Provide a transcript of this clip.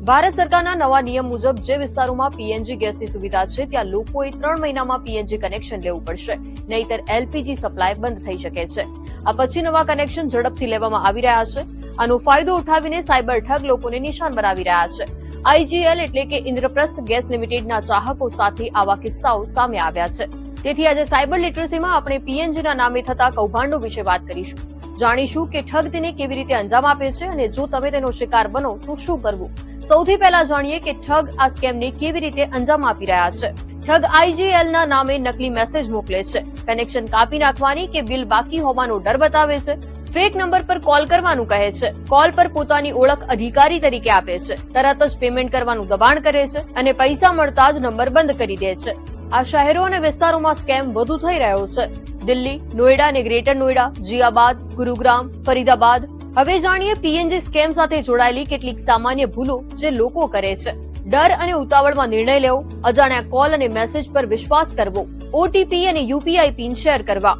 ભારત સરકારના નવા નિયમ મુજબ જે વિસ્તારોમાં પીએનજી ગેસની સુવિધા છે ત્યાં લોકોએ 3 મહિનામાં પીએનજી કનેક્શન લેવું પડશે, નહીતર એલપીજી સપ્લાય બંધ થઈ શકે છે. આ પછી નવા કનેક્શન ઝડપથી લેવામાં આવી રહ્યા છે. આનો ફાયદો ઉઠાવીને સાયબર ઠગ લોકોને નિશાન બનાવી રહ્યા છે. આઈજીએલ એટલે કે ઇન્દ્રપ્રસ્થ ગેસ લિમિટેડના ચાહકો સાથે આવા કિસ્સાઓ સામે આવ્યા છે. તેથી આજે સાયબર લિટરસીમાં આપણે પીએનજીના નામે થતા કૌભાંડો વિશે વાત કરીશું. જાણીશું કે ઠગ તેને કેવી રીતે અંજામ આપે છે અને જો તમે તેનો શિકાર બનો તો શું કરવું. સૌથી પહેલા જાણીએ કે ઠગ આ સ્કેમને કેવી રીતે અંજામ આપી રહ્યા છે. ઠગ આઈજીએલના નામે નકલી મેસેજ મોકલે છે, કનેક્શન કાપી નાખવાની કે બિલ બાકી હોવાનો ડર બતાવે છે, ફેક નંબર પર કોલ કરવાનું કહે છે, કોલ પર પોતાની ઓળખ અધિકારી તરીકે આપે છે, તરત જ પેમેન્ટ કરવાનું દબાણ કરે છે અને પૈસા મળતા જ નંબર બંધ કરી દે છે. આ શહેરો અને વિસ્તારોમાં સ્કેમ વધુ થઈ રહ્યો છે. દિલ્હી, નોઈડા અને ગ્રેટર નોઈડા, જીયાબાદ, ગુરુગ્રામ, ફરીદાબાદ. હવે જાણીએ પીએનજી સ્કેમ સાથે જોડાયેલી કેટલીક સામાન્ય ભૂલો જે લોકો કરે છે. ડર અને ઉતાવળમાં નિર્ણય લેવો, અજાણ્યા કોલ અને મેસેજ પર વિશ્વાસ કરવો, ઓટીપી અને યુપીઆઈ પિન શેર કરવા,